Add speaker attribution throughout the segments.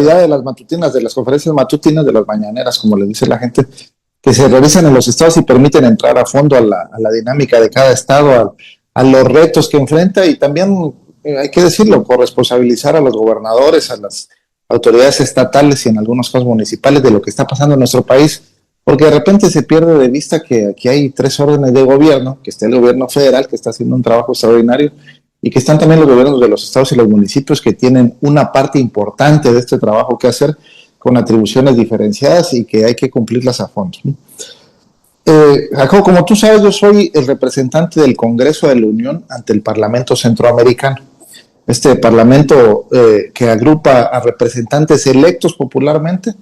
Speaker 1: de las matutinas, de las conferencias matutinas, de las mañaneras, como le dice la gente, que se realizan en los estados y permiten entrar a fondo a la dinámica de cada estado, a los retos que enfrenta y también, hay que decirlo, corresponsabilizar a los gobernadores, a las autoridades estatales y en algunos casos municipales de lo que está pasando en nuestro país, porque de repente se pierde de vista que aquí hay tres órdenes de gobierno, que está el gobierno federal, que está haciendo un trabajo extraordinario, y que están también los gobiernos de los estados y los municipios que tienen una parte importante de este trabajo que hacer con atribuciones diferenciadas y que hay que cumplirlas a fondo. Jacob, como tú sabes, yo soy el representante del Congreso de la Unión ante el Parlamento Centroamericano. Este parlamento que agrupa a representantes electos popularmente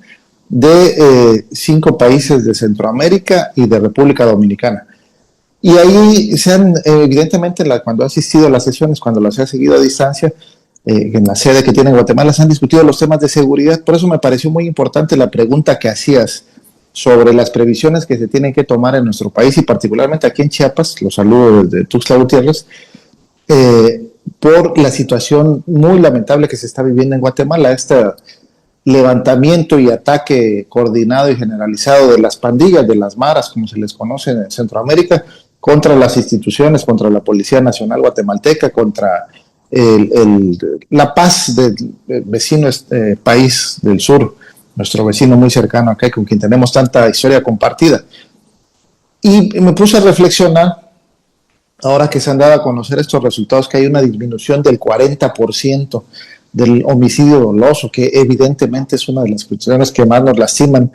Speaker 1: de 5 países de Centroamérica y de República Dominicana. Y ahí se han, evidentemente, cuando he asistido a las sesiones, cuando las he seguido a distancia, en la sede que tiene en Guatemala, se han discutido los temas de seguridad. Por eso me pareció muy importante la pregunta que hacías sobre las previsiones que se tienen que tomar en nuestro país y particularmente aquí en Chiapas, los saludo desde Tuxtla Gutiérrez, por la situación muy lamentable que se está viviendo en Guatemala, este levantamiento y ataque coordinado y generalizado de las pandillas, de las maras, como se les conoce en Centroamérica, contra las instituciones, contra la Policía Nacional Guatemalteca, contra la paz del vecino país del sur, nuestro vecino muy cercano acá, con quien tenemos tanta historia compartida. Y me puse a reflexionar, ahora que se han dado a conocer estos resultados, que hay una disminución del 40% del homicidio doloso, que evidentemente es una de las cuestiones que más nos lastiman.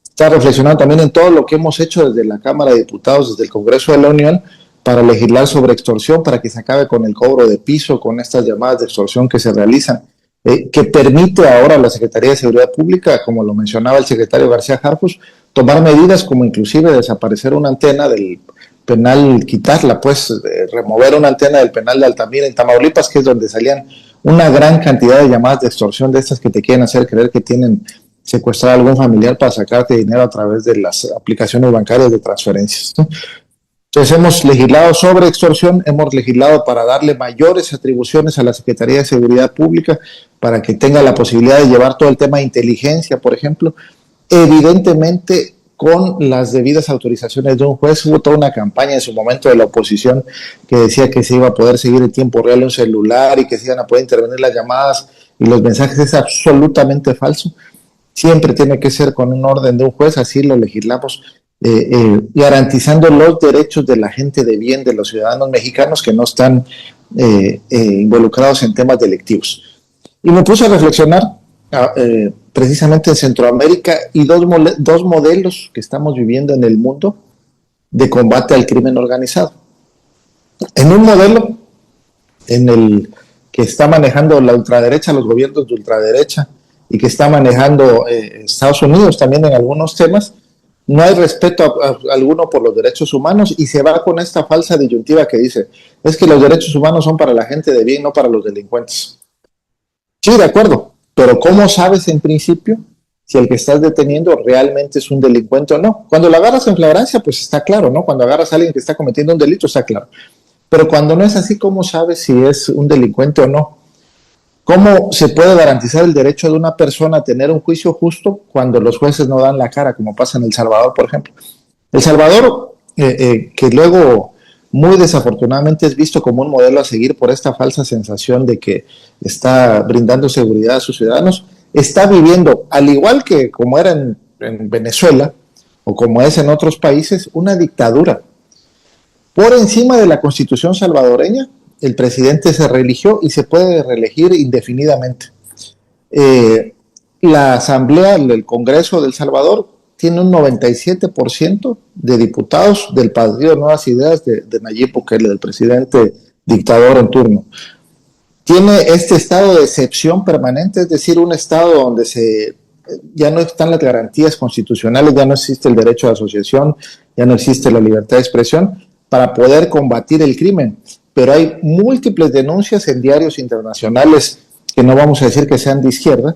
Speaker 1: Está reflexionando también en todo lo que hemos hecho desde la Cámara de Diputados, desde el Congreso de la Unión, para legislar sobre extorsión, para que se acabe con el cobro de piso, con estas llamadas de extorsión que se realizan, que permite ahora a la Secretaría de Seguridad Pública, como lo mencionaba el secretario García Harfuch, tomar medidas como inclusive desaparecer una antena del penal, quitarla, pues remover una antena del penal de Altamira en Tamaulipas, que es donde salían una gran cantidad de llamadas de extorsión de estas que te quieren hacer creer que tienen secuestrar a algún familiar para sacarte dinero a través de las aplicaciones bancarias de transferencias, ¿no? Entonces hemos legislado sobre extorsión, hemos legislado para darle mayores atribuciones a la Secretaría de Seguridad Pública para que tenga la posibilidad de llevar todo el tema de inteligencia, por ejemplo, evidentemente con las debidas autorizaciones de un juez. Hubo toda una campaña en su momento de la oposición que decía que se iba a poder seguir en tiempo real un celular y que se iban a poder intervenir las llamadas y los mensajes. Es absolutamente falso. Siempre tiene que ser con un orden de un juez, así lo legislamos, garantizando los derechos de la gente de bien, de los ciudadanos mexicanos que no están involucrados en temas delictivos. Y me puse a reflexionar precisamente en Centroamérica y dos modelos que estamos viviendo en el mundo de combate al crimen organizado. En un modelo en el que está manejando la ultraderecha, los gobiernos de ultraderecha, y que está manejando Estados Unidos también en algunos temas, no hay respeto alguno por los derechos humanos y se va con esta falsa disyuntiva que dice, es que los derechos humanos son para la gente de bien, no para los delincuentes. Sí, de acuerdo, pero ¿cómo sabes en principio si el que estás deteniendo realmente es un delincuente o no? Cuando lo agarras en flagrancia, pues está claro, ¿no? Cuando agarras a alguien que está cometiendo un delito, está claro. Pero cuando no es así, ¿cómo sabes si es un delincuente o no? ¿Cómo se puede garantizar el derecho de una persona a tener un juicio justo cuando los jueces no dan la cara, como pasa en El Salvador, por ejemplo? El Salvador, que luego muy desafortunadamente es visto como un modelo a seguir por esta falsa sensación de que está brindando seguridad a sus ciudadanos, está viviendo, al igual que como era en Venezuela o como es en otros países, una dictadura. Por encima de la Constitución salvadoreña, el presidente se reeligió y se puede reelegir indefinidamente. La Asamblea del Congreso de El Salvador tiene un 97% de diputados del Partido de Nuevas Ideas de Nayib Bukele, del presidente dictador en turno. Tiene este estado de excepción permanente, es decir, un estado donde ya no están las garantías constitucionales, ya no existe el derecho de asociación, ya no existe la libertad de expresión para poder combatir el crimen. Pero hay múltiples denuncias en diarios internacionales, que no vamos a decir que sean de izquierda,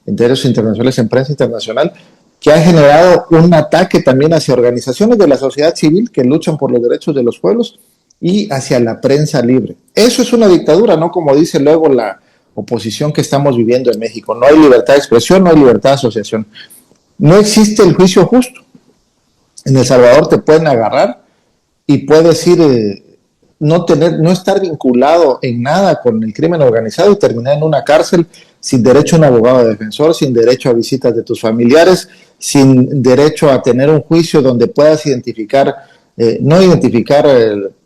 Speaker 1: en diarios internacionales, en prensa internacional, que han generado un ataque también hacia organizaciones de la sociedad civil que luchan por los derechos de los pueblos y hacia la prensa libre. Eso es una dictadura, no como dice luego la oposición que estamos viviendo en México. No hay libertad de expresión, no hay libertad de asociación. No existe el juicio justo. En El Salvador te pueden agarrar y puedes ir, no estar vinculado en nada con el crimen organizado y terminar en una cárcel sin derecho a un abogado defensor, sin derecho a visitas de tus familiares, sin derecho a tener un juicio donde puedas identificar, no identificar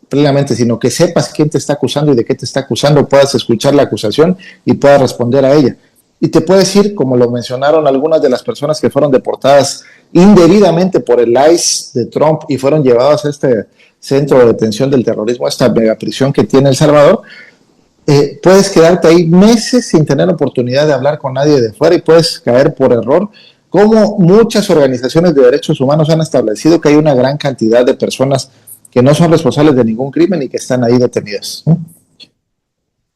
Speaker 1: plenamente, sino que sepas quién te está acusando y de qué te está acusando, puedas escuchar la acusación y puedas responder a ella. Y te puedes ir, como lo mencionaron algunas de las personas que fueron deportadas indebidamente por el ICE de Trump y fueron llevadas a este centro de detención del terrorismo, esta megaprisión que tiene El Salvador, puedes quedarte ahí meses sin tener oportunidad de hablar con nadie de fuera y puedes caer por error, como muchas organizaciones de derechos humanos han establecido que hay una gran cantidad de personas que no son responsables de ningún crimen y que están ahí detenidas, ¿no?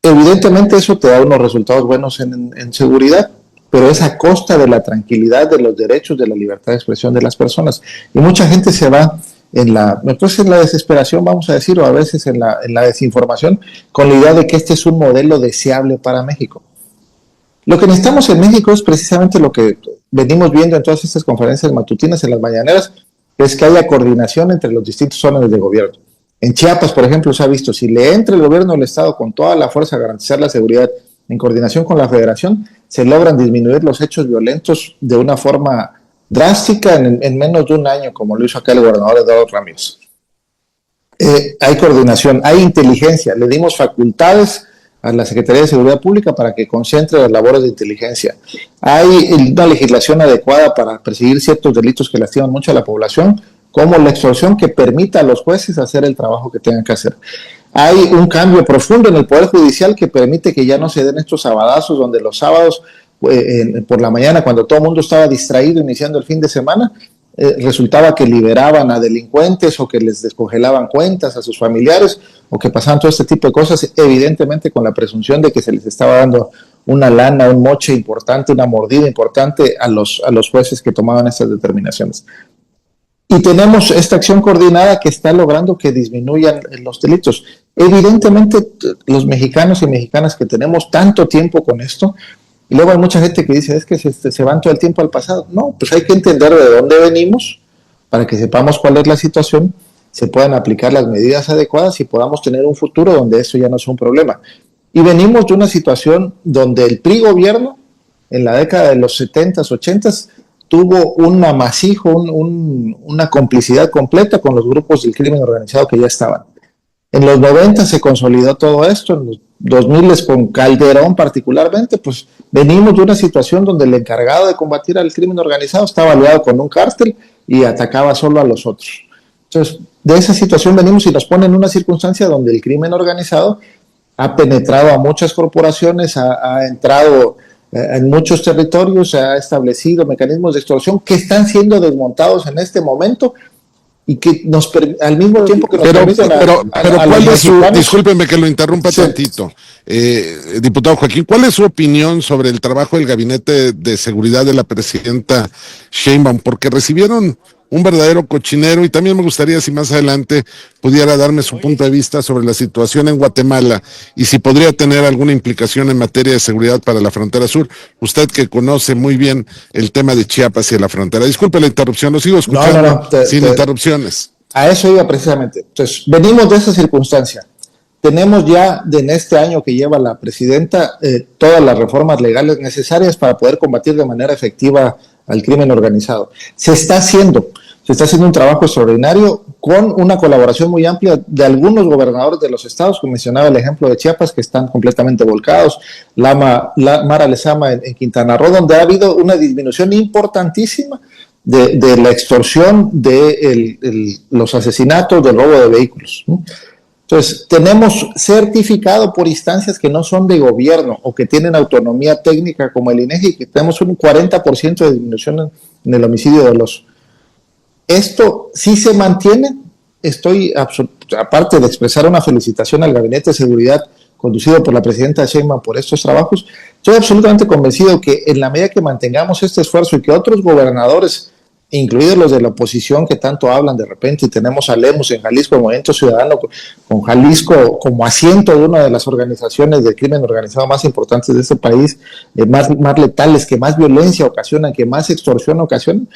Speaker 1: Evidentemente eso te da unos resultados buenos en seguridad, pero es a costa de la tranquilidad, de los derechos, de la libertad de expresión de las personas. Y mucha gente se va pues en la desesperación, vamos a decir, o a veces en la desinformación, con la idea de que este es un modelo deseable para México. Lo que necesitamos en México es precisamente lo que venimos viendo en todas estas conferencias matutinas, en las mañaneras, es que haya coordinación entre los distintos órdenes de gobierno. En Chiapas, por ejemplo, se ha visto, si le entra el gobierno del Estado con toda la fuerza a garantizar la seguridad en coordinación con la Federación, se logran disminuir los hechos violentos de una forma drástica en menos de un año, como lo hizo acá el gobernador Eduardo Ramírez. Hay coordinación, hay inteligencia, le dimos facultades a la Secretaría de Seguridad Pública para que concentre las labores de inteligencia. Hay una legislación adecuada para perseguir ciertos delitos que lastiman mucho a la población, como la extorsión, que permita a los jueces hacer el trabajo que tengan que hacer. Hay un cambio profundo en el Poder Judicial que permite que ya no se den estos sabadazos donde los sábados por la mañana, cuando todo el mundo estaba distraído iniciando el fin de semana, resultaba que liberaban a delincuentes o que les descongelaban cuentas a sus familiares o que pasaban todo este tipo de cosas, evidentemente con la presunción de que se les estaba dando una lana, un moche importante, una mordida importante a los jueces que tomaban estas determinaciones. Y tenemos esta acción coordinada que está logrando que disminuyan los delitos. Evidentemente, los mexicanos y mexicanas que tenemos tanto tiempo con esto, y luego hay mucha gente que dice, es que se van todo el tiempo al pasado. No, pues hay que entender de dónde venimos para que sepamos cuál es la situación, se puedan aplicar las medidas adecuadas y podamos tener un futuro donde eso ya no es un problema. Y venimos de una situación donde el PRI gobierno, en la década de los 70s, 80s, tuvo un amasijo, una complicidad completa con los grupos del crimen organizado que ya estaban. En los 90 se consolidó todo esto, en los 2000 con Calderón particularmente, pues venimos de una situación donde el encargado de combatir al crimen organizado estaba aliado con un cártel y atacaba solo a los otros. Entonces, de esa situación venimos y nos pone en una circunstancia donde el crimen organizado ha penetrado a muchas corporaciones, ha entrado en muchos territorios, ha establecido mecanismos de extorsión que están siendo desmontados en este momento y que nos al mismo tiempo que nos permiten
Speaker 2: pero ¿cuál es su, discúlpeme que lo interrumpa tantito, diputado Joaquín, ¿cuál es su opinión sobre el trabajo del Gabinete de Seguridad de la presidenta Sheinbaum? Porque recibieron un verdadero cochinero y también me gustaría si más adelante pudiera darme su punto de vista sobre la situación en Guatemala y si podría tener alguna implicación en materia de seguridad para la frontera sur. Usted que conoce muy bien el tema de Chiapas y de la frontera. Disculpe la interrupción, lo sigo escuchando sin interrupciones.
Speaker 1: A eso iba precisamente. Entonces, venimos de esa circunstancia. Tenemos ya en este año que lleva la presidenta todas las reformas legales necesarias para poder combatir de manera efectiva al crimen organizado. Se está haciendo un trabajo extraordinario con una colaboración muy amplia de algunos gobernadores de los estados, como mencionaba el ejemplo de Chiapas, que están completamente volcados, Mara Lezama en Quintana Roo, donde ha habido una disminución importantísima de la extorsión, de los asesinatos, del robo de vehículos, ¿no? Entonces, tenemos certificado por instancias que no son de gobierno o que tienen autonomía técnica como el INEGI, que tenemos un 40% de disminución en el homicidio doloso. Esto sí se mantiene. Estoy, aparte de expresar una felicitación al Gabinete de Seguridad conducido por la presidenta Sheinbaum por estos trabajos, estoy absolutamente convencido que en la medida que mantengamos este esfuerzo y que otros gobernadores incluidos los de la oposición que tanto hablan de repente, y tenemos a Lemus en Jalisco, el Movimiento Ciudadano, con Jalisco como asiento de una de las organizaciones de crimen organizado más importantes de este país, más letales, que más violencia ocasionan, que más extorsión ocasionan.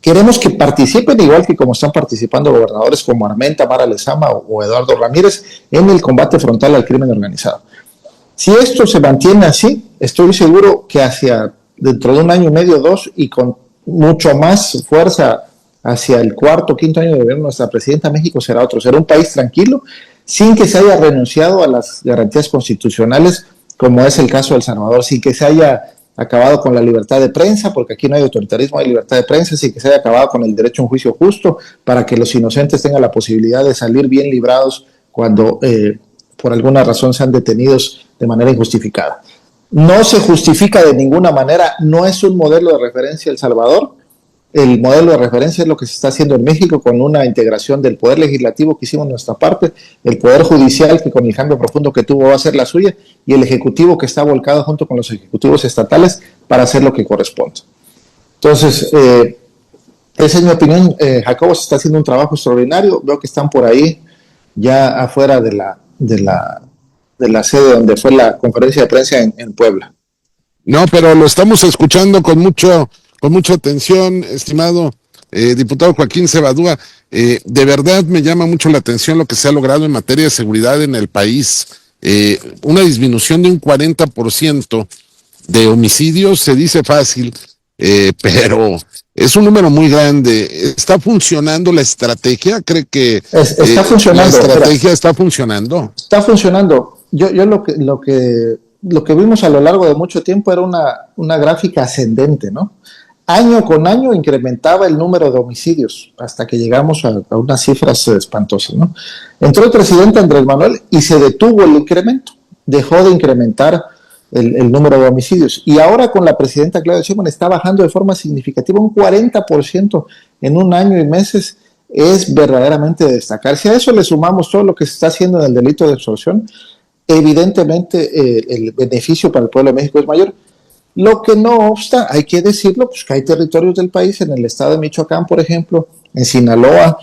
Speaker 1: Queremos que participen, igual que como están participando gobernadores como Armenta, Mara Lezama o Eduardo Ramírez, en el combate frontal al crimen organizado. Si esto se mantiene así, estoy seguro que hacia dentro de un año y medio, 2, y con mucho más fuerza hacia el cuarto, quinto año de gobierno de nuestra presidenta, México será otro, será un país tranquilo, sin que se haya renunciado a las garantías constitucionales, como es el caso de El Salvador, sin que se haya acabado con la libertad de prensa, porque aquí no hay autoritarismo, hay libertad de prensa, sin que se haya acabado con el derecho a un juicio justo, para que los inocentes tengan la posibilidad de salir bien librados cuando por alguna razón sean detenidos de manera injustificada. No se justifica de ninguna manera, no es un modelo de referencia El Salvador. El modelo de referencia es lo que se está haciendo en México, con una integración del poder legislativo que hicimos nuestra parte, el poder judicial que con el cambio profundo que tuvo va a ser la suya, y el ejecutivo que está volcado junto con los ejecutivos estatales para hacer lo que corresponde. Entonces, esa es mi opinión. Jacobo se está haciendo un trabajo extraordinario. Veo que están por ahí ya afuera de la sede donde fue la conferencia de prensa en Puebla.
Speaker 2: No, pero lo estamos escuchando con mucha atención, estimado diputado Joaquín Cebadúa. De verdad me llama mucho la atención lo que se ha logrado en materia de seguridad en el país. Una disminución de un 40% de homicidios, se dice fácil, pero es un número muy grande. ¿Está funcionando la estrategia? ¿Cree que
Speaker 1: está funcionando,
Speaker 2: la estrategia está funcionando?
Speaker 1: Está funcionando. Yo lo que vimos a lo largo de mucho tiempo era una gráfica ascendente, ¿no? Año con año incrementaba el número de homicidios hasta que llegamos a unas cifras espantosas, ¿no? Entró el presidente Andrés Manuel y se detuvo el incremento, dejó de incrementar el número de homicidios, y ahora con la presidenta Claudia Sheinbaum está bajando de forma significativa, un 40% en un año y meses. Es verdaderamente de destacar. Si a eso le sumamos todo lo que se está haciendo en el delito de extorsión, evidentemente el beneficio para el pueblo de México es mayor. Lo que no obsta, hay que decirlo, pues que hay territorios del país, en el estado de Michoacán, por ejemplo, en Sinaloa,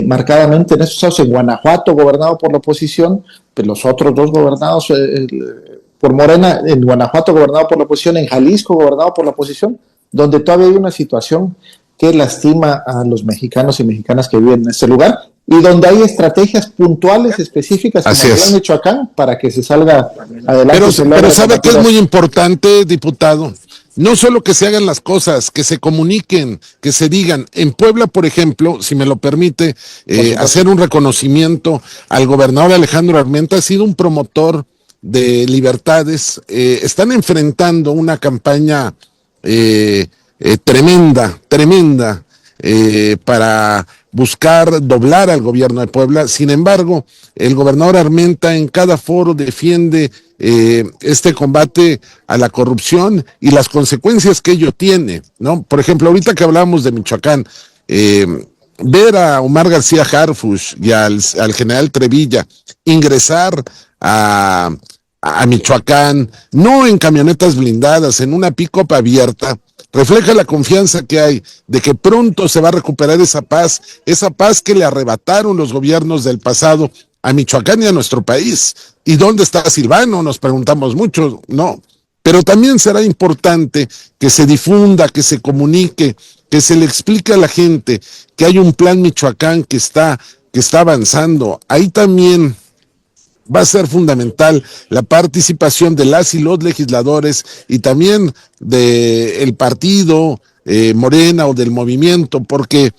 Speaker 1: marcadamente en estos estados, en Guanajuato, gobernado por la oposición, pues los otros dos gobernados por Morena, en Guanajuato gobernado por la oposición, en Jalisco gobernado por la oposición, donde todavía hay una situación que lastima a los mexicanos y mexicanas que viven en este lugar, y donde hay estrategias puntuales específicas como el plan Michoacán para que se salga adelante.
Speaker 2: Pero sabe que es muy importante, diputado, no solo que se hagan las cosas, que se comuniquen, que se digan. En Puebla, por ejemplo, si me lo permite, hacer un reconocimiento al gobernador Alejandro Armenta. Ha sido un promotor de libertades. Están enfrentando una campaña tremenda para buscar doblar al gobierno de Puebla. Sin embargo, el gobernador Armenta en cada foro defiende este combate a la corrupción y las consecuencias que ello tiene, ¿no? Por ejemplo, ahorita que hablábamos de Michoacán, ver a Omar García Harfuch y al general Trevilla ingresar a Michoacán, no en camionetas blindadas, en una pick-up abierta, refleja la confianza que hay de que pronto se va a recuperar esa paz que le arrebataron los gobiernos del pasado a Michoacán y a nuestro país. ¿Y dónde está Silvano? Nos preguntamos mucho, no. Pero también será importante que se difunda, que se comunique, que se le explique a la gente que hay un plan Michoacán que está avanzando. Ahí también va a ser fundamental la participación de las y los legisladores y también del partido Morena o del movimiento, porque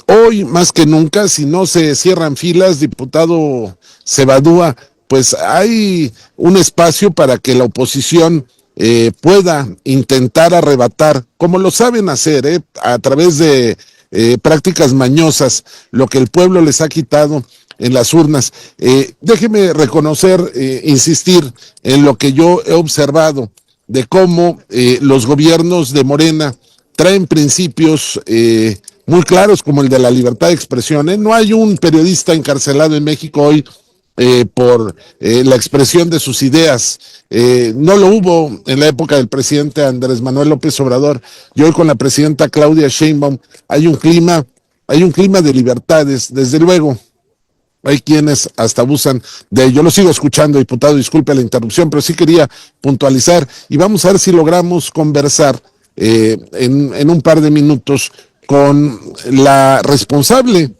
Speaker 2: hoy más que nunca, si no se cierran filas, diputado Cebadúa, pues hay un espacio para que la oposición pueda intentar arrebatar, como lo saben hacer, a través de prácticas mañosas, lo que el pueblo les ha quitado en las urnas. Déjeme reconocer, insistir en lo que yo he observado de cómo los gobiernos de Morena traen principios muy claros como el de la libertad de expresión. No hay un periodista encarcelado en México hoy por la expresión de sus ideas. No lo hubo en la época del presidente Andrés Manuel López Obrador, y hoy con la presidenta Claudia Sheinbaum hay un clima de libertades, desde luego. Hay quienes hasta abusan de ello. Lo sigo escuchando, diputado, disculpe la interrupción, pero sí quería puntualizar y vamos a ver si logramos conversar en un par de minutos con la responsable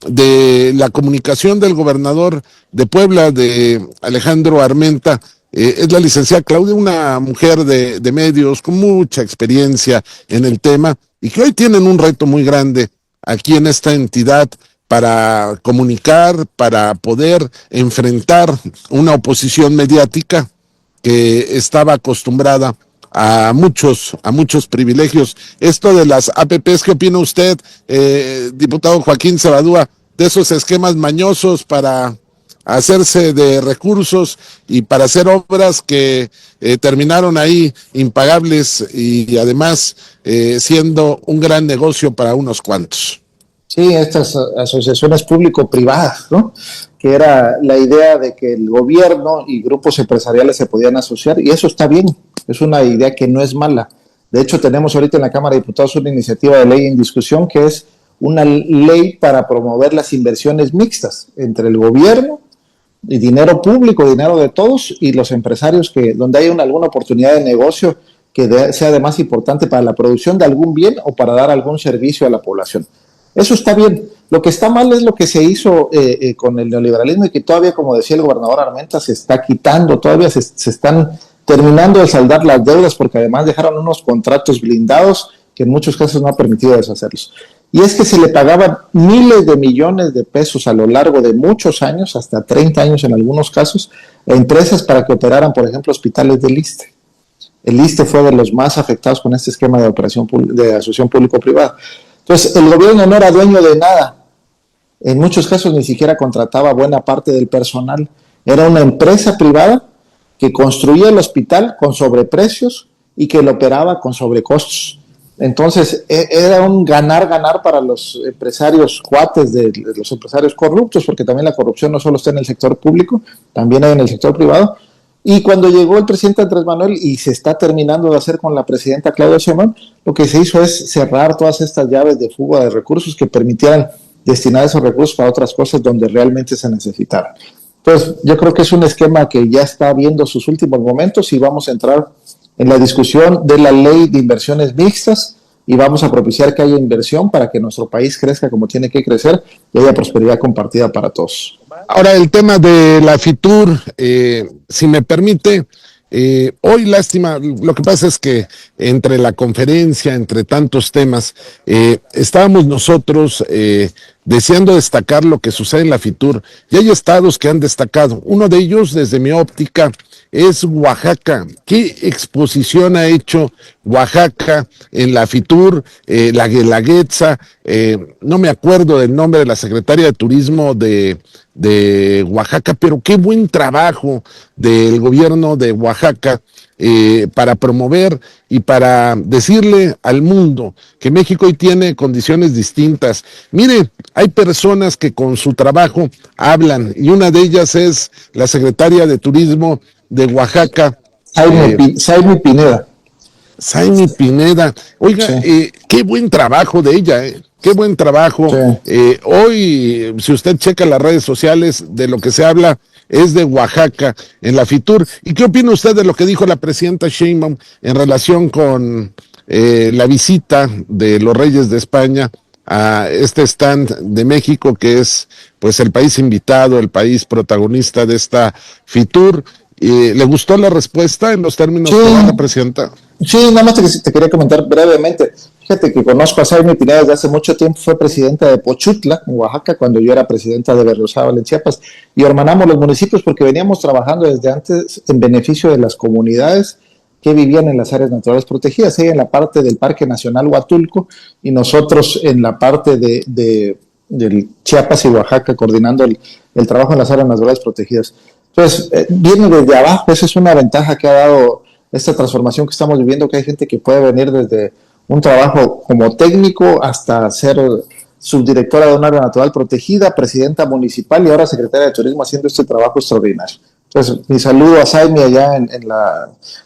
Speaker 2: de la comunicación del gobernador de Puebla, de Alejandro Armenta. Es la licenciada Claudia, una mujer de medios con mucha experiencia en el tema y que hoy tienen un reto muy grande aquí en esta entidad para comunicar, para poder enfrentar una oposición mediática que estaba acostumbrada a muchos privilegios. Esto de las APPs, ¿qué opina usted, diputado Joaquín Sabadúa, de esos esquemas mañosos para hacerse de recursos y para hacer obras que terminaron ahí impagables y además siendo un gran negocio para unos cuantos?
Speaker 1: Sí, estas asociaciones público-privadas, ¿no? Que era la idea de que el gobierno y grupos empresariales se podían asociar, y eso está bien, es una idea que no es mala. De hecho, tenemos ahorita en la Cámara de Diputados una iniciativa de ley en discusión que es una ley para promover las inversiones mixtas entre el gobierno y dinero público, dinero de todos, y los empresarios, que donde hay alguna oportunidad de negocio que sea de más importante para la producción de algún bien o para dar algún servicio a la población. Eso está bien. Lo que está mal es lo que se hizo con el neoliberalismo y que todavía, como decía el gobernador Armenta, se está quitando, todavía se están terminando de saldar las deudas porque además dejaron unos contratos blindados que en muchos casos no ha permitido deshacerlos. Y es que se le pagaban miles de millones de pesos a lo largo de muchos años, hasta 30 años en algunos casos, a empresas para que operaran, por ejemplo, hospitales del ISSSTE. El ISSSTE fue de los más afectados con este esquema de asociación público-privada. Entonces, el gobierno no era dueño de nada. En muchos casos ni siquiera contrataba buena parte del personal. Era una empresa privada que construía el hospital con sobreprecios y que lo operaba con sobrecostos. Entonces, era un ganar-ganar para los empresarios cuates de los empresarios corruptos, porque también la corrupción no solo está en el sector público, también hay en el sector privado. Y cuando llegó el presidente Andrés Manuel, y se está terminando de hacer con la presidenta Claudia Sheinbaum, lo que se hizo es cerrar todas estas llaves de fuga de recursos que permitieran destinar esos recursos para otras cosas donde realmente se necesitaran. Entonces, yo creo que es un esquema que ya está viendo sus últimos momentos y vamos a entrar en la discusión de la ley de inversiones mixtas y vamos a propiciar que haya inversión para que nuestro país crezca como tiene que crecer y haya prosperidad compartida para todos.
Speaker 2: Ahora, el tema de la FITUR, si me permite, hoy lástima, lo que pasa es que entre la conferencia, entre tantos temas, estábamos nosotros deseando destacar lo que sucede en la FITUR, y hay estados que han destacado. Uno de ellos, desde mi óptica, es Oaxaca. ¿Qué exposición ha hecho Oaxaca en la FITUR, la Guelaguetza? No me acuerdo del nombre de la secretaria de Turismo de Oaxaca, pero qué buen trabajo del gobierno de Oaxaca para promover y para decirle al mundo que México hoy tiene condiciones distintas. Mire, hay personas que con su trabajo hablan y una de ellas es la secretaria de Turismo de Oaxaca.
Speaker 1: Saimi Pineda.
Speaker 2: Saimi Pineda. Oiga, sí. Qué buen trabajo de ella, qué buen trabajo. Sí. Hoy, si usted checa las redes sociales, de lo que se habla es de Oaxaca en la FITUR. ¿Y qué opina usted de lo que dijo la presidenta Sheinbaum en relación con la visita de los Reyes de España a este stand de México, que es pues el país invitado, el país protagonista de esta FITUR? ¿Le gustó la respuesta en los términos que da la presidenta?
Speaker 1: Sí, nada más te quería comentar brevemente. Fíjate que conozco a Saimi Pineda desde hace mucho tiempo, fue presidenta de Pochutla, en Oaxaca, cuando yo era presidenta de Berriozábal, en Chiapas, y hermanamos los municipios porque veníamos trabajando desde antes en beneficio de las comunidades que vivían en las áreas naturales protegidas, ella en la parte del Parque Nacional Huatulco y nosotros en la parte del Chiapas y Oaxaca, coordinando el trabajo en las áreas naturales protegidas. Entonces, viene desde abajo, esa es una ventaja que ha dado esta transformación que estamos viviendo, que hay gente que puede venir desde un trabajo como técnico hasta ser subdirectora de un área natural protegida, presidenta municipal y ahora secretaria de Turismo haciendo este trabajo extraordinario. Entonces, mi saludo a Saimi allá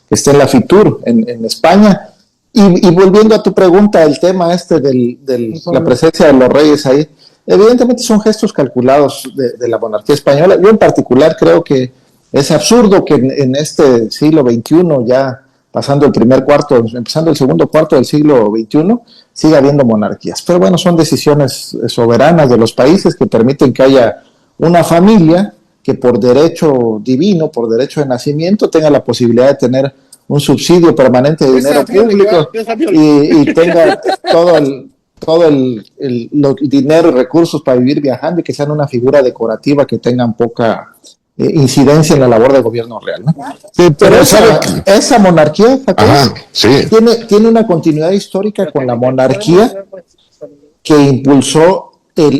Speaker 1: que está en la FITUR, en España. Y volviendo a tu pregunta, el tema la presencia de los reyes ahí, evidentemente son gestos calculados de la monarquía española. Yo en particular creo que es absurdo que en este siglo XXI, ya pasando el primer cuarto, empezando el segundo cuarto del siglo XXI, siga habiendo monarquías. Pero bueno, son decisiones soberanas de los países que permiten que haya una familia que por derecho divino, por derecho de nacimiento, tenga la posibilidad de tener un subsidio permanente de dinero público y tenga todo el dinero y recursos para vivir viajando y que sean una figura decorativa que tengan poca incidencia en la labor de gobierno real, ¿no? Sí, pero esa monarquía, tiene una continuidad histórica con la monarquía que impulsó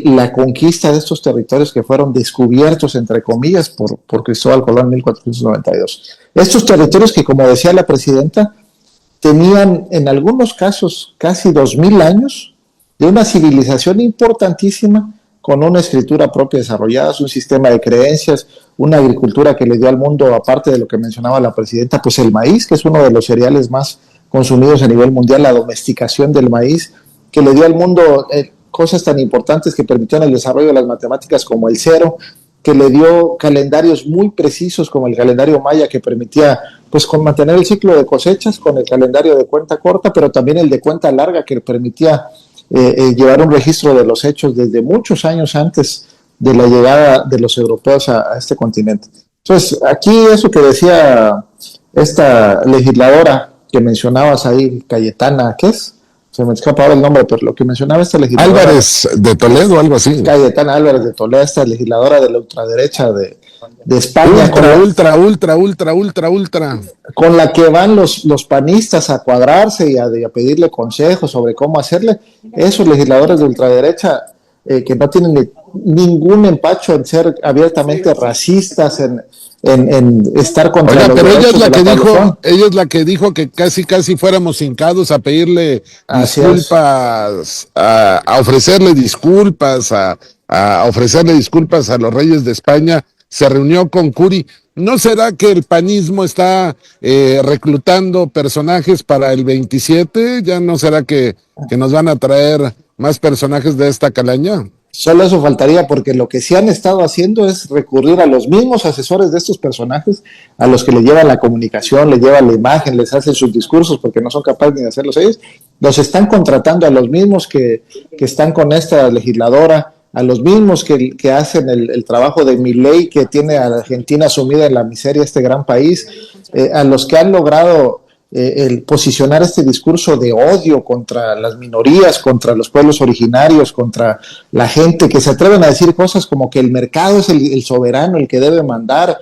Speaker 1: la conquista de estos territorios que fueron descubiertos, entre comillas, por Cristóbal Colón en 1492. Estos territorios que, como decía la presidenta, tenían en algunos casos casi 2000 años de una civilización importantísima, con una escritura propia desarrollada, un sistema de creencias, una agricultura que le dio al mundo, aparte de lo que mencionaba la presidenta, pues el maíz, que es uno de los cereales más consumidos a nivel mundial, la domesticación del maíz, que le dio al mundo cosas tan importantes que permitieron el desarrollo de las matemáticas como el cero, que le dio calendarios muy precisos como el calendario maya, que permitía pues mantener el ciclo de cosechas con el calendario de cuenta corta, pero también el de cuenta larga, que permitía llevar un registro de los hechos desde muchos años antes de la llegada de los europeos a este continente. Entonces, aquí eso que decía esta legisladora que mencionabas ahí, Cayetana, ¿qué es? Se me escapa ahora el nombre, pero lo que mencionaba esta legisladora...
Speaker 2: Álvarez de Toledo, algo así.
Speaker 1: Cayetana Álvarez de Toledo, esta legisladora de la ultraderecha de España.
Speaker 2: Ultra.
Speaker 1: Con la que van los panistas a cuadrarse y a pedirle consejos sobre cómo hacerle. Esos legisladores de ultraderecha que no tienen ningún empacho en ser abiertamente racistas, en estar contra los
Speaker 2: pero
Speaker 1: derechos
Speaker 2: ella es la que dijo que casi fuéramos hincados a pedirle disculpas, a ofrecerle disculpas, a ofrecerle disculpas a los reyes de España. Se reunió con Curi. ¿No será que el panismo está reclutando personajes para el 27? ¿Ya no será que nos van a traer más personajes de esta calaña?
Speaker 1: Solo eso faltaría, porque lo que sí han estado haciendo es recurrir a los mismos asesores de estos personajes, a los que le llevan la comunicación, le llevan la imagen, les hacen sus discursos porque no son capaces ni de hacerlos ellos. Los están contratando a los mismos que están con esta legisladora, a los mismos que hacen el trabajo de Milei, que tiene a Argentina sumida en la miseria, este gran país, a los que han logrado el posicionar este discurso de odio contra las minorías, contra los pueblos originarios, contra la gente, que se atreven a decir cosas como que el mercado es el soberano, el que debe mandar,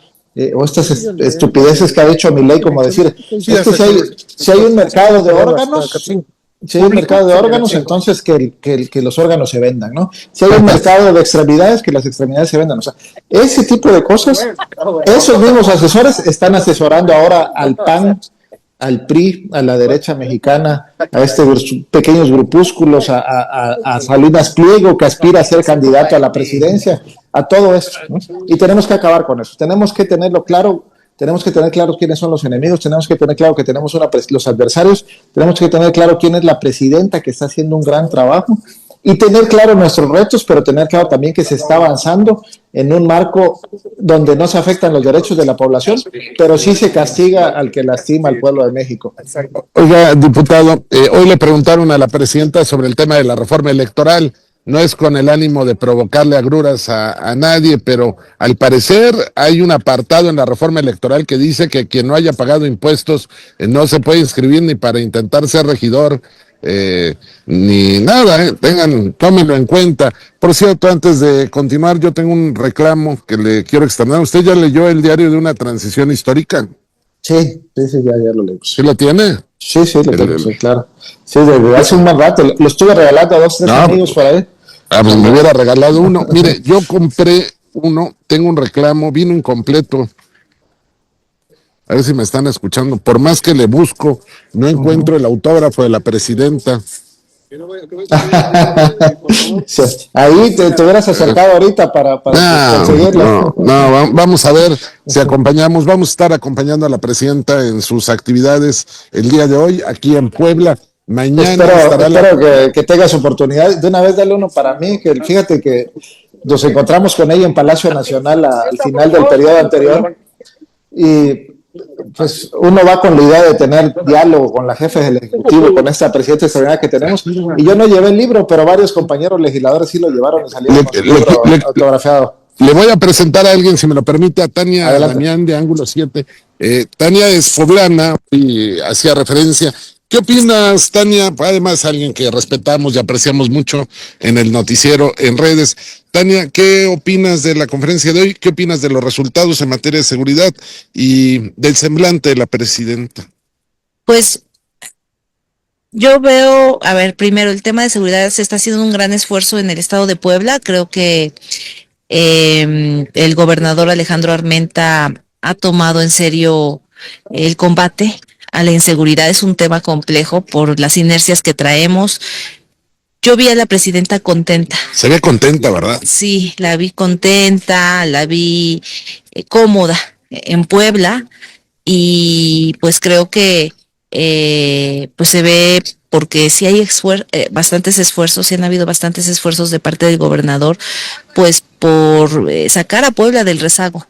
Speaker 1: o estas estupideces que ha dicho Milei, como decir, si hay un mercado de órganos... Si hay un mercado de órganos, entonces que los órganos se vendan, ¿no? Si hay un mercado de extremidades, que las extremidades se vendan. O sea, ese tipo de cosas, esos mismos asesores están asesorando ahora al PAN, al PRI, a la derecha mexicana, a pequeños grupúsculos, a Salinas Pliego, que aspira a ser candidato a la presidencia, a todo esto, ¿no? Y tenemos que acabar con eso. Tenemos que tenerlo claro. Tenemos que tener claro quiénes son los enemigos, tenemos que tener claro que tenemos los adversarios, tenemos que tener claro quién es la presidenta que está haciendo un gran trabajo y tener claro nuestros retos, pero tener claro también que se está avanzando en un marco donde no se afectan los derechos de la población, pero sí se castiga al que lastima al pueblo de México.
Speaker 2: Oiga, diputado, hoy le preguntaron a la presidenta sobre el tema de la reforma electoral. No es con el ánimo de provocarle agruras a nadie, pero al parecer hay un apartado en la reforma electoral que dice que quien no haya pagado impuestos no se puede inscribir ni para intentar ser regidor, ni nada. Tómenlo en cuenta. Por cierto, antes de continuar, yo tengo un reclamo que le quiero externar. ¿Usted ya leyó el diario de una transición histórica?
Speaker 1: Sí, ya lo leí.
Speaker 2: ¿Sí lo tiene?
Speaker 1: Sí, lo tengo, sí, claro. Sí, desde hace un buen rato. Lo estuve regalando a 2 o 3 amigos por ahí.
Speaker 2: Pues me hubiera regalado uno. Mire, yo compré uno, tengo un reclamo, vino incompleto. A ver si me están escuchando. Por más que le busco, no encuentro el autógrafo de la presidenta.
Speaker 1: Sí, ahí te hubieras acercado ahorita para conseguirla.
Speaker 2: Vamos a ver si acompañamos, vamos a estar acompañando a la presidenta en sus actividades el día de hoy aquí en Puebla. Mañana
Speaker 1: espero que tengas oportunidad. De una vez dale uno para mí, que fíjate que nos encontramos con ella en Palacio Nacional al final del periodo anterior y pues uno va con la idea de tener diálogo con la jefe del Ejecutivo, con esta presidenta extraordinaria que tenemos, y yo no llevé el libro, pero varios compañeros legisladores sí lo llevaron y salieron con su libro autografiado.
Speaker 2: Le voy a presentar a alguien, si me lo permite, a Tania Damián de Ángulo 7. Tania es poblana y hacía referencia. ¿Qué opinas, Tania? Además, alguien que respetamos y apreciamos mucho en el noticiero, en redes. Tania, ¿qué opinas de la conferencia de hoy? ¿Qué opinas de los resultados en materia de seguridad y del semblante de la presidenta?
Speaker 3: Pues yo veo, a ver, primero el tema de seguridad, se está haciendo un gran esfuerzo en el estado de Puebla. Creo que el gobernador Alejandro Armenta ha tomado en serio el combate a la inseguridad. Es un tema complejo por las inercias que traemos. Yo vi a la presidenta contenta.
Speaker 2: Se ve contenta, ¿verdad?
Speaker 3: Sí, la vi contenta, la vi cómoda en Puebla y pues creo que pues se ve porque sí hay bastantes esfuerzos, sí han habido bastantes esfuerzos de parte del gobernador, pues por sacar a Puebla del rezago.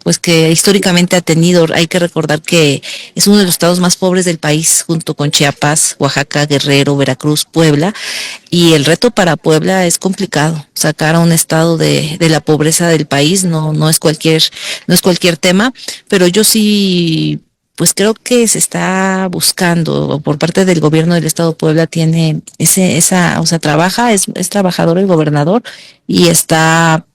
Speaker 3: Pues que históricamente ha tenido, hay que recordar que es uno de los estados más pobres del país, junto con Chiapas, Oaxaca, Guerrero, Veracruz, Puebla, y el reto para Puebla es complicado, sacar a un estado de la pobreza del país, no es cualquier tema, pero yo sí, pues creo que se está buscando por parte del gobierno del estado de Puebla, tiene o sea, es trabajador el gobernador y está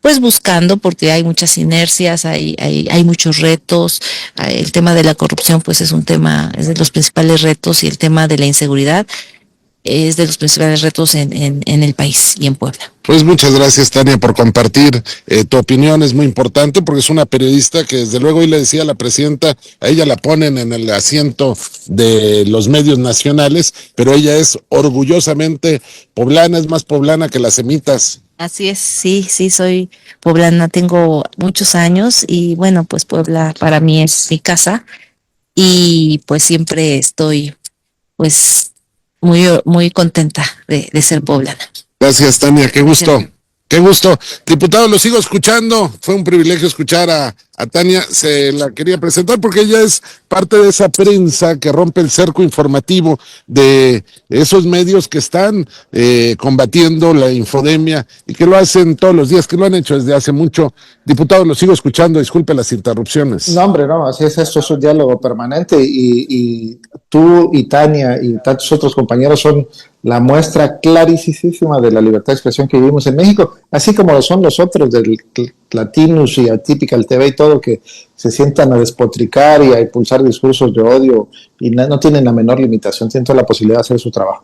Speaker 3: pues buscando, porque hay muchas inercias, hay muchos retos. El tema de la corrupción pues es de los principales retos, y el tema de la inseguridad es de los principales retos en el país y en Puebla.
Speaker 2: Pues muchas gracias, Tania, por compartir tu opinión. Es muy importante porque es una periodista que desde luego, hoy le decía a la presidenta, a ella la ponen en el asiento de los medios nacionales, pero ella es orgullosamente poblana, es más poblana que las semitas.
Speaker 3: Así es, sí, soy poblana, tengo muchos años y bueno, pues Puebla para mí es mi casa y pues siempre estoy pues muy contenta de ser poblana.
Speaker 2: Gracias, Tania, qué gusto. Qué gusto. Diputado, lo sigo escuchando. Fue un privilegio escuchar a Tania. Se la quería presentar porque ella es parte de esa prensa que rompe el cerco informativo de esos medios que están combatiendo la infodemia y que lo hacen todos los días, que lo han hecho desde hace mucho. Diputado, lo sigo escuchando. Disculpe las interrupciones.
Speaker 1: No, hombre, no, así es, esto es un diálogo permanente y tú y Tania y tantos otros compañeros son la muestra clarísima de la libertad de expresión que vivimos en México, así como lo son los otros del Latinus y Atypical TV y todo, que se sientan a despotricar y a impulsar discursos de odio y no tienen la menor limitación, tienen toda la posibilidad de hacer su trabajo.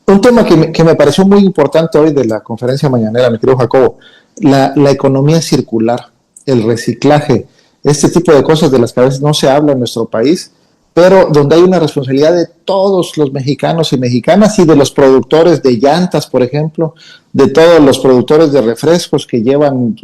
Speaker 1: Un tema que me pareció muy importante hoy de la conferencia mañanera, mi querido Jacobo, la economía circular, el reciclaje, este tipo de cosas de las que a veces no se habla en nuestro país, pero donde hay una responsabilidad de todos los mexicanos y mexicanas y de los productores de llantas, por ejemplo, de todos los productores de refrescos que llevan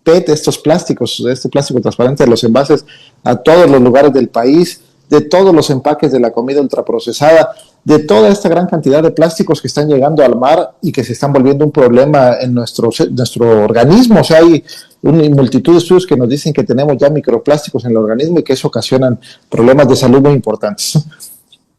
Speaker 1: PET, estos plásticos, este plástico transparente de los envases a todos los lugares del país, de todos los empaques de la comida ultraprocesada, de toda esta gran cantidad de plásticos que están llegando al mar y que se están volviendo un problema en nuestro organismo. O sea, hay una multitud de estudios que nos dicen que tenemos ya microplásticos en el organismo y que eso ocasionan problemas de salud muy importantes.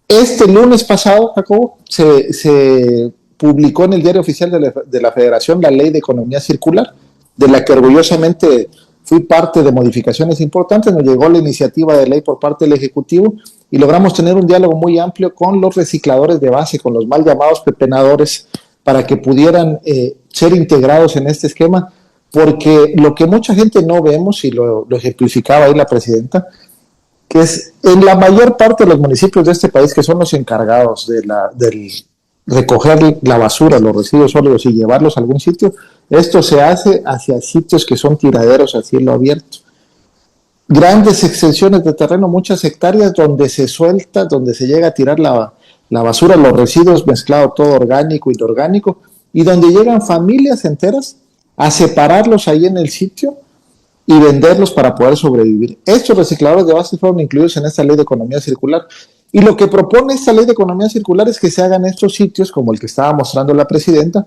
Speaker 1: Este lunes pasado, Jacobo, se publicó en el Diario Oficial de la Federación la Ley de Economía Circular, de la que orgullosamente fui parte de modificaciones importantes. Nos llegó la iniciativa de ley por parte del Ejecutivo y logramos tener un diálogo muy amplio con los recicladores de base, con los mal llamados pepenadores, para que pudieran ser integrados en este esquema, porque lo que mucha gente no vemos, y lo ejemplificaba ahí la presidenta, que es en la mayor parte de los municipios de este país que son los encargados del recoger la basura, los residuos sólidos y llevarlos a algún sitio, esto se hace hacia sitios que son tiraderos a cielo abierto. Grandes extensiones de terreno, muchas hectáreas donde se suelta, donde se llega a tirar la la basura, los residuos, mezclado todo orgánico, inorgánico, y donde llegan familias enteras a separarlos ahí en el sitio y venderlos para poder sobrevivir. Estos recicladores de bases fueron incluidos en esta ley de economía circular. Y lo que propone esta ley de economía circular es que se hagan estos sitios, como el que estaba mostrando la presidenta,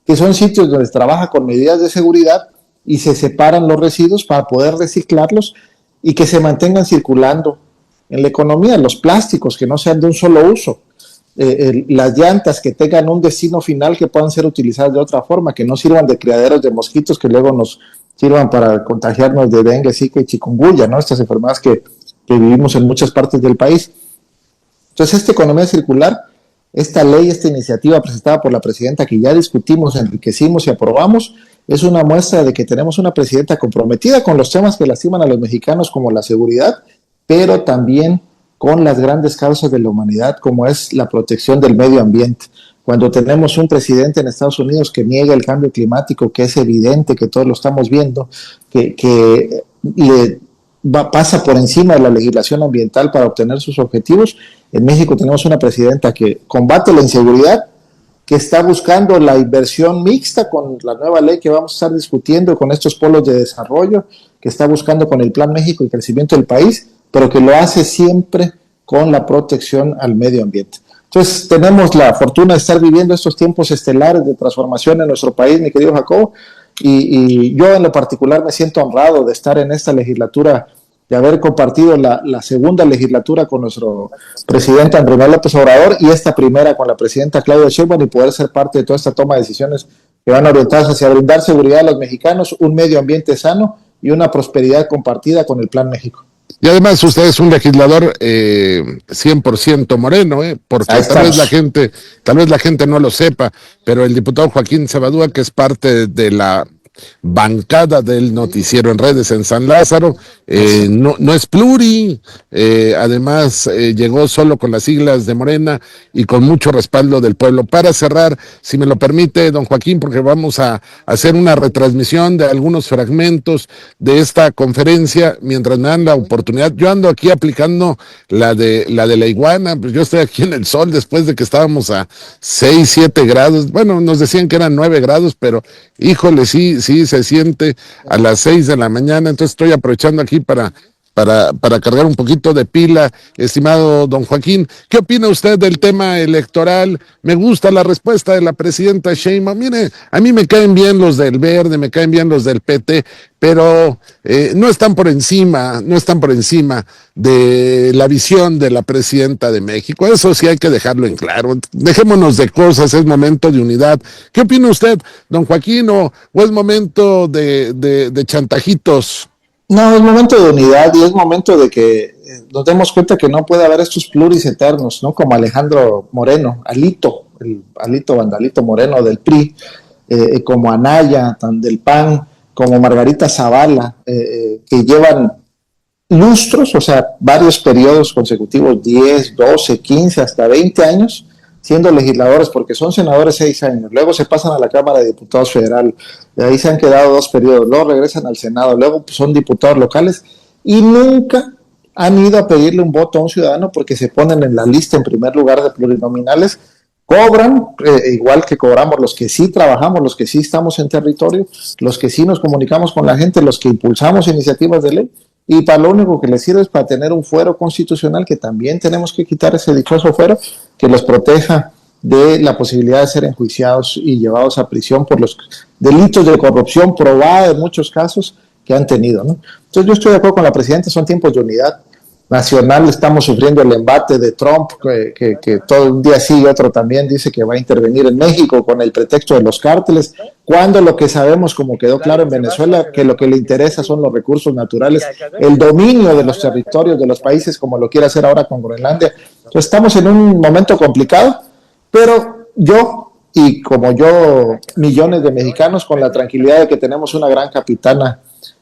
Speaker 1: que son sitios donde se trabaja con medidas de seguridad y se separan los residuos para poder reciclarlos y que se mantengan circulando en la economía. Los plásticos que no sean de un solo uso, las llantas que tengan un destino final que puedan ser utilizadas de otra forma, que no sirvan de criaderos de mosquitos que luego nos sirvan para contagiarnos de dengue, zika y chikungunya, ¿no? Estas enfermedades que vivimos en muchas partes del país. Entonces, esta economía circular, esta ley, esta iniciativa presentada por la presidenta que ya discutimos, enriquecimos y aprobamos, es una muestra de que tenemos una presidenta comprometida con los temas que lastiman a los mexicanos como la seguridad, pero también con las grandes causas de la humanidad como es la protección del medio ambiente. Cuando tenemos un presidente en Estados Unidos que niega el cambio climático, que es evidente, que todos lo estamos viendo, que pasa por encima de la legislación ambiental para obtener sus objetivos, en México tenemos una presidenta que combate la inseguridad, que está buscando la inversión mixta con la nueva ley que vamos a estar discutiendo con estos polos de desarrollo, que está buscando con el Plan México el crecimiento del país, pero que lo hace siempre con la protección al medio ambiente. Entonces, tenemos la fortuna de estar viviendo estos tiempos estelares de transformación en nuestro país, mi querido Jacobo, y yo en lo particular me siento honrado de estar en esta legislatura, de haber compartido la segunda legislatura con nuestro presidente Andrés Manuel López Obrador y esta primera con la presidenta Claudia Sheinbaum y poder ser parte de toda esta toma de decisiones que van orientadas hacia brindar seguridad a los mexicanos, un medio ambiente sano y una prosperidad compartida con el Plan México.
Speaker 2: Y además usted es un legislador 100% moreno, porque tal vez la gente no lo sepa, pero el diputado Joaquín Cebadúa, que es parte de la bancada del noticiero en redes en San Lázaro, no es pluri, además llegó solo con las siglas de Morena y con mucho respaldo del pueblo. Para cerrar, si me lo permite, don Joaquín, porque vamos a hacer una retransmisión de algunos fragmentos de esta conferencia mientras me dan la oportunidad. Yo ando aquí aplicando la de la iguana, pues yo estoy aquí en el sol después de que estábamos a 6, 7 grados, bueno, nos decían que eran 9 grados, pero híjole, sí se siente a las 6 de la mañana, entonces estoy aprovechando aquí para cargar un poquito de pila, estimado don Joaquín. ¿Qué opina usted del tema electoral? Me gusta la respuesta de la presidenta Sheinbaum. Mire, a mí me caen bien los del Verde, me caen bien los del PT, pero no están por encima de la visión de la presidenta de México. Eso sí hay que dejarlo en claro. Dejémonos de cosas, es momento de unidad. ¿Qué opina usted, don Joaquín, o es momento de chantajitos?
Speaker 1: No, es momento de unidad y es momento de que nos demos cuenta que no puede haber estos pluris eternos, ¿no? Como Alejandro Moreno, Vandalito Moreno del PRI, como Anaya del PAN, como Margarita Zavala, que llevan lustros, o sea, varios periodos consecutivos, 10, 12, 15, hasta 20 años, siendo legisladores, porque son senadores 6 años, luego se pasan a la Cámara de Diputados Federal, de ahí se han quedado 2 periodos, luego regresan al Senado, luego pues, son diputados locales, y nunca han ido a pedirle un voto a un ciudadano porque se ponen en la lista en primer lugar de plurinominales, cobran, igual que cobramos los que sí trabajamos, los que sí estamos en territorio, los que sí nos comunicamos con la gente, los que impulsamos iniciativas de ley, y para lo único que les sirve es para tener un fuero constitucional, que también tenemos que quitar ese dichoso fuero, que los proteja de la posibilidad de ser enjuiciados y llevados a prisión por los delitos de corrupción probada en muchos casos que han tenido, ¿no? Entonces yo estoy de acuerdo con la presidenta, son tiempos de unidad nacional, estamos sufriendo el embate de Trump, que todo un día sí y otro también dice que va a intervenir en México con el pretexto de los cárteles, cuando lo que sabemos, como quedó claro en Venezuela, que lo que le interesa son los recursos naturales, el dominio de los territorios de los países, como lo quiere hacer ahora con Groenlandia. Entonces estamos en un momento complicado, pero yo, y como yo, millones de mexicanos, con la tranquilidad de que tenemos una gran capitana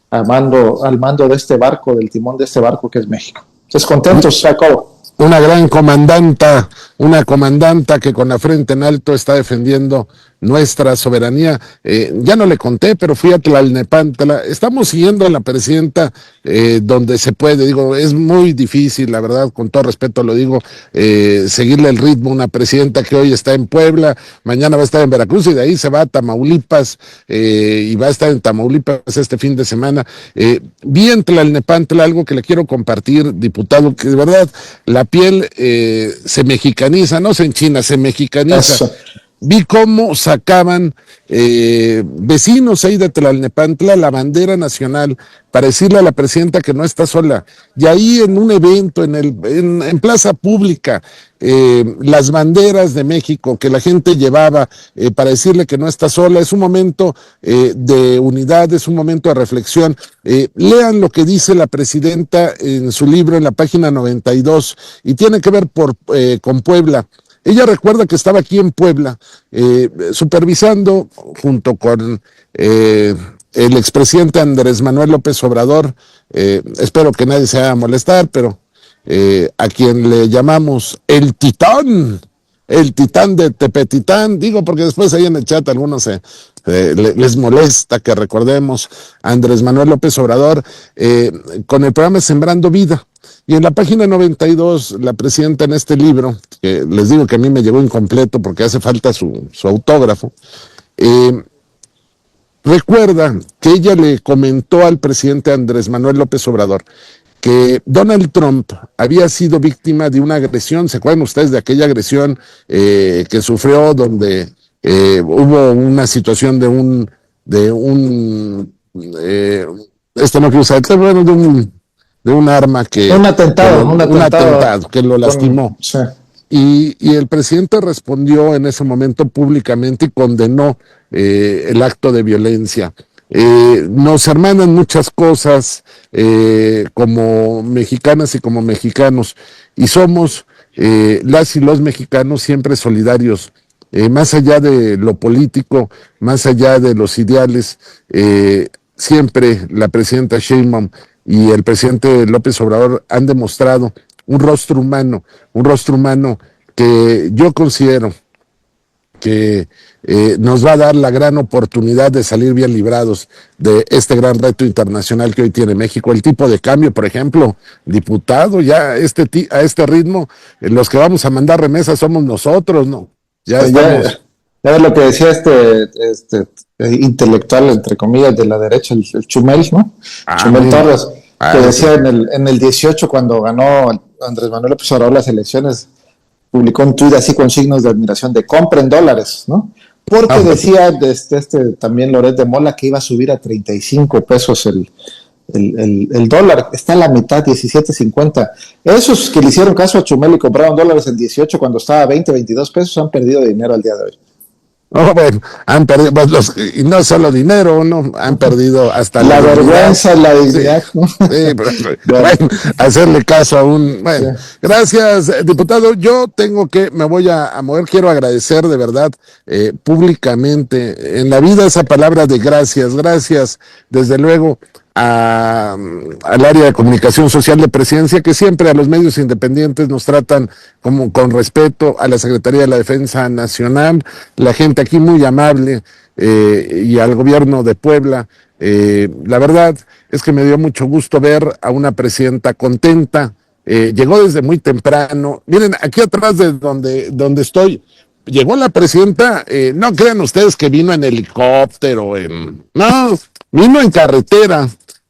Speaker 1: al mando de este barco, del timón de este barco que es México. Entonces, contentos, Jacobo.
Speaker 2: una gran comandanta, una comandanta que con la frente en alto está defendiendo nuestra soberanía. Ya no le conté, pero fui a Tlalnepantla. Estamos siguiendo a la presidenta donde se puede. Digo, es muy difícil, la verdad, con todo respeto lo digo, seguirle el ritmo a una presidenta que hoy está en Puebla, mañana va a estar en Veracruz y de ahí se va a Tamaulipas y va a estar en Tamaulipas este fin de semana. Vi en Tlalnepantla algo que le quiero compartir, diputado, que de verdad la piel se mexicaniza, no se enchina, se mexicaniza.
Speaker 1: Eso.
Speaker 2: Vi cómo sacaban vecinos ahí de Tlalnepantla la bandera nacional para decirle a la presidenta que no está sola. Y ahí en un evento, en plaza pública, las banderas de México que la gente llevaba para decirle que no está sola. Es un momento de unidad, es un momento de reflexión. Lean lo que dice la presidenta en su libro en la página 92 y tiene que ver con Puebla. Ella recuerda que estaba aquí en Puebla supervisando junto con el expresidente Andrés Manuel López Obrador, espero que nadie se haga molestar, pero a quien le llamamos el titán de Tepetitán, digo porque después ahí en el chat algunos les molesta que recordemos a Andrés Manuel López Obrador con el programa Sembrando Vida. Y en la página 92, la presidenta en este libro, que les digo que a mí me llegó incompleto porque hace falta su autógrafo, recuerda que ella le comentó al presidente Andrés Manuel López Obrador que Donald Trump había sido víctima de una agresión. ¿Se acuerdan ustedes de aquella agresión que sufrió donde hubo una situación de esto no quiero usar, bueno, de un arma que...
Speaker 1: Un atentado
Speaker 2: que lo lastimó.
Speaker 1: Sí.
Speaker 2: Y el presidente respondió en ese momento públicamente y condenó el acto de violencia. Nos hermanan muchas cosas como mexicanas y como mexicanos, y somos las y los mexicanos siempre solidarios, más allá de lo político, más allá de los ideales. Siempre la presidenta Sheinbaum y el presidente López Obrador han demostrado un rostro humano que yo considero que nos va a dar la gran oportunidad de salir bien librados de este gran reto internacional que hoy tiene México. El tipo de cambio, por ejemplo, diputado, ya a este ritmo, los que vamos a mandar remesas somos nosotros, ¿no? Ya estamos...
Speaker 1: Ya ves lo que decía este intelectual, entre comillas, de la derecha, el Chumel, ¿no? Chumel Torres, que decía en el 18, cuando ganó Andrés Manuel López Obrador las elecciones, publicó un tuit así con signos de admiración de compren dólares, ¿no? Porque decía también Loret de Mola que iba a subir a 35 pesos el dólar, está a la mitad, 17.50. Esos que le hicieron caso a Chumel y compraron dólares en 18 cuando estaba a 20, 22 pesos han perdido dinero al día de hoy.
Speaker 2: Oh, bueno, han perdido, y no solo dinero, ¿no? Han perdido hasta
Speaker 1: la vergüenza, la dignidad,
Speaker 2: sí, ¿no? Sí, bueno, hacerle caso a un... Bueno, sí. Gracias, diputado. Yo me voy a mover, quiero agradecer de verdad públicamente en la vida esa palabra de gracias, desde luego, al área de comunicación social de Presidencia, que siempre a los medios independientes nos tratan con respeto, a la Secretaría de la Defensa Nacional, la gente aquí muy amable, y al gobierno de Puebla. La verdad es que me dio mucho gusto ver a una presidenta contenta, llegó desde muy temprano. Miren, aquí atrás de donde estoy, llegó la presidenta, no crean ustedes que vino en helicóptero, no, vino en carretera.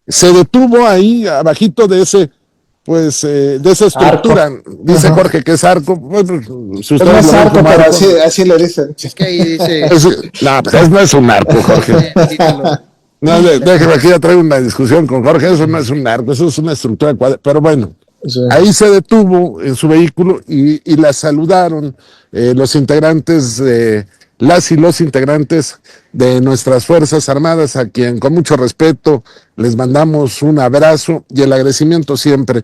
Speaker 2: Se detuvo ahí abajito de esa estructura. Arco. Dice Jorge que es arco. Bueno, si
Speaker 1: no es arco, pero así le dicen.
Speaker 4: Es que ahí dice...
Speaker 2: No, pues no es un arco, Jorge. No, déjeme aquí ya traigo una discusión con Jorge, eso no es un arco, eso es una estructura cuadrada, pero bueno. Sí. Ahí se detuvo en su vehículo y la saludaron los integrantes las y los integrantes de nuestras Fuerzas Armadas, a quien con mucho respeto les mandamos un abrazo y el agradecimiento siempre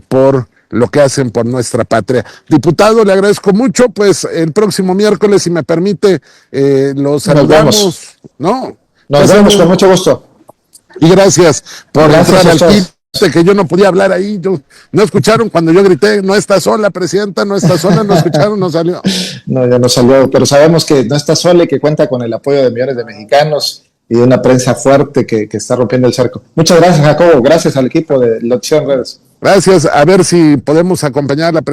Speaker 2: por lo que hacen por nuestra patria. Diputado, le agradezco mucho, pues el próximo miércoles, si me permite, los saludamos.
Speaker 1: Nos vemos con mucho gusto.
Speaker 2: Y gracias por entrar al kit. que yo no podía hablar ahí, no escucharon cuando yo grité, no está sola, presidenta, no está sola, no escucharon, no salió.
Speaker 1: No, ya no salió, pero sabemos que no está sola y que cuenta con el apoyo de millones de mexicanos y de una prensa fuerte que está rompiendo el cerco. Muchas gracias, Jacobo, gracias al equipo de Noticiero en Redes.
Speaker 2: Gracias, a ver si podemos acompañar a la presidenta.